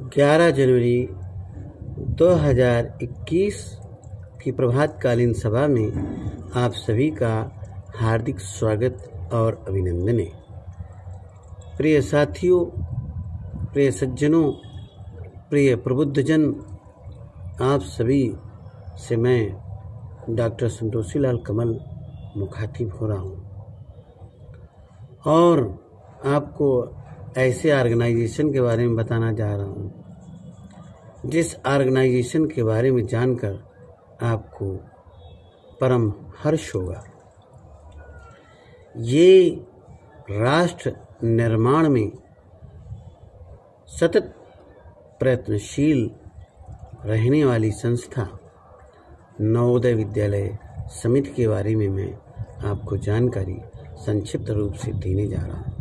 11 जनवरी 2021 की प्रभातकालीन सभा में आप सभी का हार्दिक स्वागत और अभिनंदन है। प्रिय साथियों, प्रिय सज्जनों, प्रिय प्रबुद्धजन, आप सभी से मैं डॉक्टर संतोषी लाल कमल मुखातिब हो रहा हूँ और आपको ऐसे ऑर्गेनाइजेशन के बारे में बताना जा रहा हूँ जिस ऑर्गेनाइजेशन के बारे में जानकर आपको परम हर्ष होगा। ये राष्ट्र निर्माण में सतत प्रयत्नशील रहने वाली संस्था नवोदय विद्यालय समिति के बारे में मैं आपको जानकारी संक्षिप्त रूप से देने जा रहा हूँ।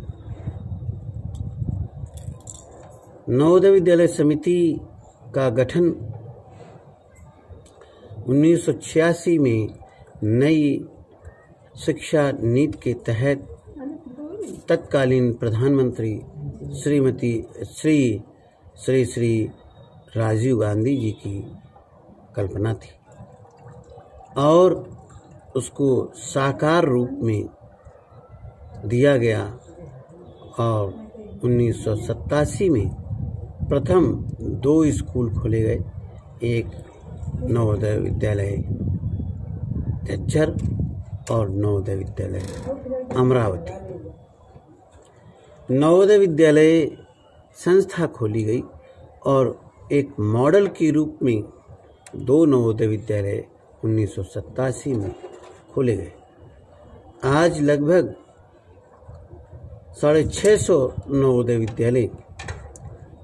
नवोदय विद्यालय समिति का गठन 1986 में नई शिक्षा नीति के तहत तत्कालीन प्रधानमंत्री श्री राजीव गांधी जी की कल्पना थी और उसको साकार रूप में दिया गया और 1987 में प्रथम 2 स्कूल खोले गए, एक नवोदय विद्यालय झज्जर और नवोदय विद्यालय अमरावती। नवोदय विद्यालय संस्था खोली गई और एक मॉडल के रूप में 2 नवोदय विद्यालय 1987 में खोले गए। आज लगभग 650 नवोदय विद्यालय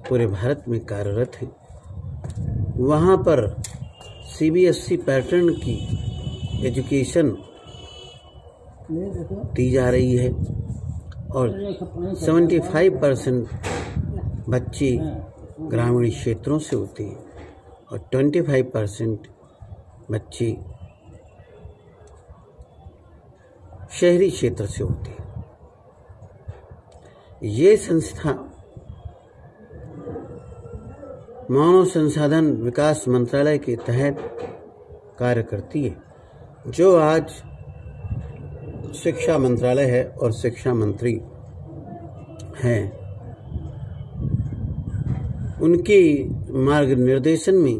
पूरे भारत में कार्यरत हैं। वहाँ पर CBSE पैटर्न की एजुकेशन दी जा रही है और 75% बच्चे ग्रामीण क्षेत्रों से होते हैं और 25% बच्चे शहरी क्षेत्र से होते हैं। ये संस्था मानव संसाधन विकास मंत्रालय के तहत कार्य करती है, जो आज शिक्षा मंत्रालय है और शिक्षा मंत्री हैं। उनके मार्गनिर्देशन में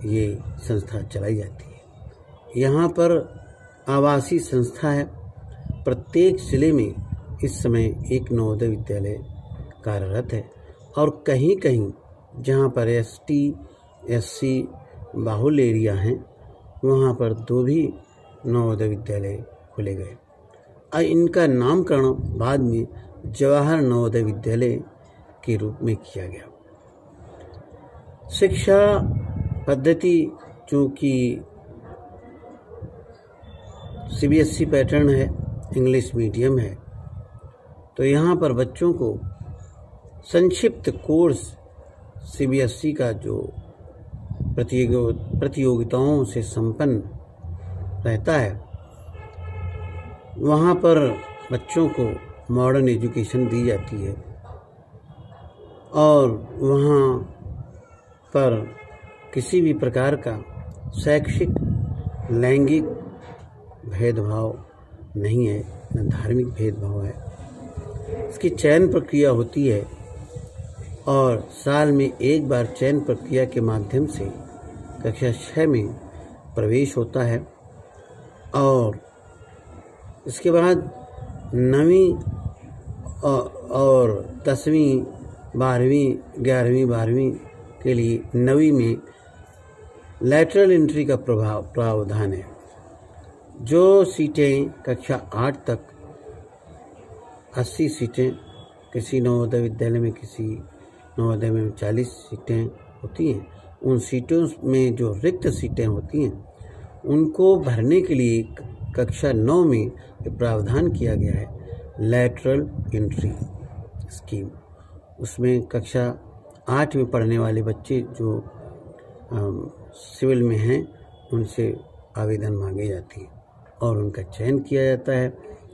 ये संस्था चलाई जाती है। यहाँ पर आवासीय संस्था है। प्रत्येक जिले में इस समय एक नवोदय विद्यालय कार्यरत है और कहीं कहीं जहाँ पर ST SC बाहुल्य एरिया हैं वहाँ पर 2 भी नवोदय विद्यालय खोले गए और इनका नामकरण बाद में जवाहर नवोदय विद्यालय के रूप में किया गया। शिक्षा पद्धति चूँकि CBSE पैटर्न है, इंग्लिश मीडियम है, तो यहाँ पर बच्चों को संक्षिप्त कोर्स CBSE का जो प्रतियोगिताओं से संपन्न रहता है, वहाँ पर बच्चों को मॉडर्न एजुकेशन दी जाती है और वहाँ पर किसी भी प्रकार का शैक्षिक लैंगिक भेदभाव नहीं है, न धार्मिक भेदभाव है। इसकी चयन प्रक्रिया होती है और साल में एक बार चयन प्रक्रिया के माध्यम से कक्षा 6 में प्रवेश होता है और इसके बाद 9वीं और 10वीं 12वीं 11वीं 12वीं के लिए 9वीं में लैटरल एंट्री का प्रावधान है। जो सीटें कक्षा 8 तक 80 सीटें किसी नवोदय विद्यालय में, किसी नवोदय में 40 सीटें होती हैं, उन सीटों में जो रिक्त सीटें होती हैं उनको भरने के लिए कक्षा 9 में प्रावधान किया गया है लैटरल एंट्री स्कीम। उसमें कक्षा 8 में पढ़ने वाले बच्चे जो सिविल में हैं उनसे आवेदन मांगे जाती है और उनका चयन किया जाता है,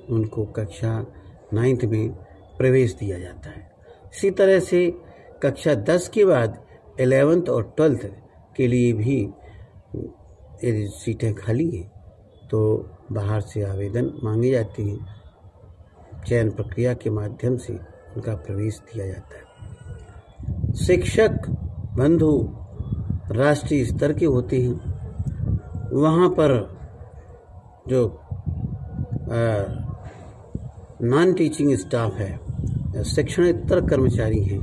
उनको कक्षा 9th में प्रवेश दिया जाता है। इसी तरह से कक्षा 10 के बाद 11th और 12th के लिए भी यदि सीटें खाली हैं तो बाहर से आवेदन मांगे जाते हैं। चयन प्रक्रिया के माध्यम से उनका प्रवेश दिया जाता है। शिक्षक बंधु राष्ट्रीय स्तर के होते हैं। वहाँ पर जो नॉन टीचिंग स्टाफ है, शिक्षणेतर कर्मचारी हैं,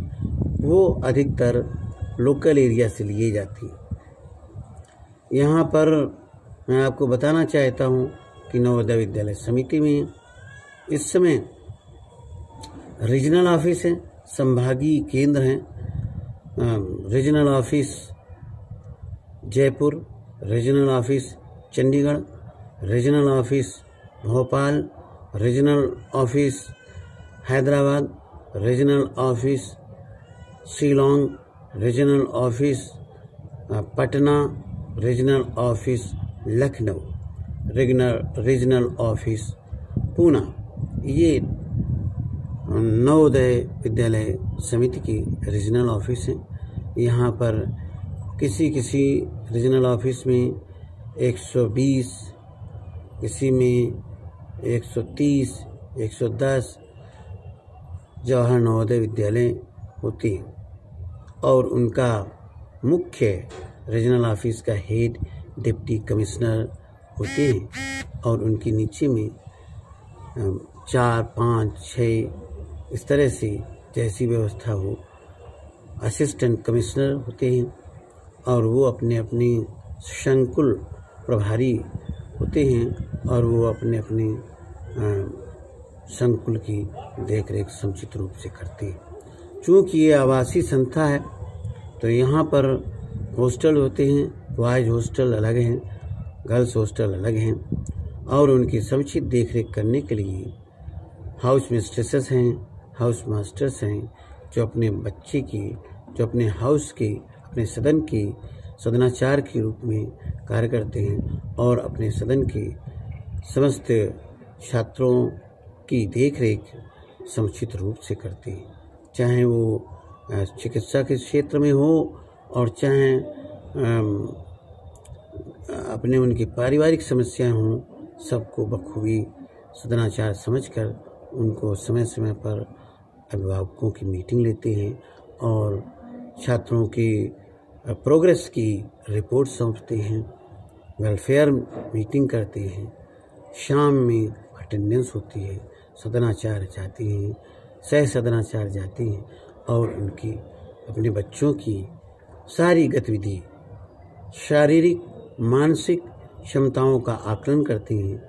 वो अधिकतर लोकल एरिया से लिए जाते हैं। यहाँ पर मैं आपको बताना चाहता हूँ कि नवोदय विद्यालय समिति में इस समय रीजनल ऑफिस हैं, संभागीय केंद्र हैं। Regional office Jaipur, regional office Chandigarh, regional office Bhopal, regional office Hyderabad, regional office Shillong, regional office Patna, regional office Lucknow, regional office Poona. ये नवोदय विद्यालय समिति की रीजनल ऑफिस हैं। यहाँ पर किसी रीजनल ऑफिस में 120, किसी में 130, 110 जवाहर नवोदय विद्यालय होती हैं और उनका मुख्य रीजनल ऑफिस का हेड डिप्टी कमिश्नर होते हैं और उनके नीचे में 4, 5, 6 इस तरह से जैसी व्यवस्था हो असिस्टेंट कमिश्नर होते हैं और वो अपने अपने संकुल प्रभारी होते हैं और वो अपने अपने संकुल की देखरेख समुचित रूप से करते हैं। चूँकि ये आवासीय संस्था है तो यहाँ पर हॉस्टल होते हैं, बॉयज हॉस्टल अलग हैं, गर्ल्स हॉस्टल अलग हैं और उनकी समुचित देखरेख करने के लिए हाउस मिस्ट्रेसेस हैं, हाउस मास्टर्स हैं जो अपने बच्चे की, जो अपने हाउस के, अपने सदन के सदनाचार के रूप में कार्य करते हैं और अपने सदन के समस्त छात्रों की देखरेख समुचित रूप से करते हैं, चाहे वो चिकित्सा के क्षेत्र में हो और चाहे अपने उनकी पारिवारिक समस्याएं हों, सबको बखूबी सदनाचार समझकर उनको समय समय पर अभिभावकों की मीटिंग लेते हैं और छात्रों की प्रोग्रेस की रिपोर्ट सौंपते हैं, वेलफेयर मीटिंग करते हैं, शाम में अटेंडेंस होती है, सदनाचार्य जाते हैं, सह सदनाचार्य जाते हैं और उनकी अपने बच्चों की सारी गतिविधि, शारीरिक मानसिक क्षमताओं का आकलन करते हैं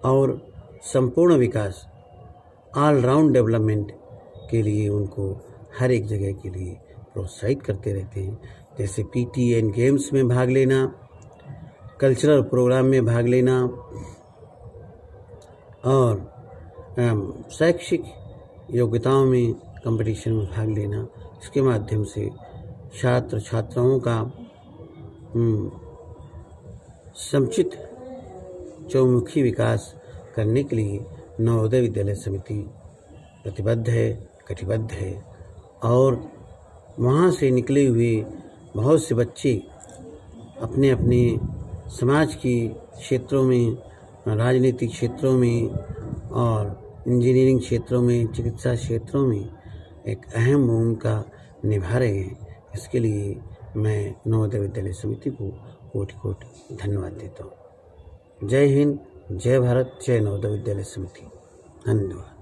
और संपूर्ण विकास, ऑल राउंड डेवलपमेंट के लिए उनको हर एक जगह के लिए प्रोत्साहित करते रहते हैं। जैसे PTN गेम्स में भाग लेना, कल्चरल प्रोग्राम में भाग लेना और शैक्षिक योग्यताओं में कंपटीशन में भाग लेना। इसके माध्यम से छात्र छात्राओं का समुचित चौमुखी विकास करने के लिए नवोदय विद्यालय समिति प्रतिबद्ध है, कटिबद्ध है और वहाँ से निकले हुए बहुत से बच्चे अपने अपने समाज की क्षेत्रों में, राजनीतिक क्षेत्रों में और इंजीनियरिंग क्षेत्रों में, चिकित्सा क्षेत्रों में एक अहम भूमिका निभा रहे हैं। इसके लिए मैं नवोदय विद्यालय समिति को कोटि कोटि धन्यवाद देता हूँ। जय हिंद, जय भारत, जय नवोदय विद्यालय समिति। धन्यवाद।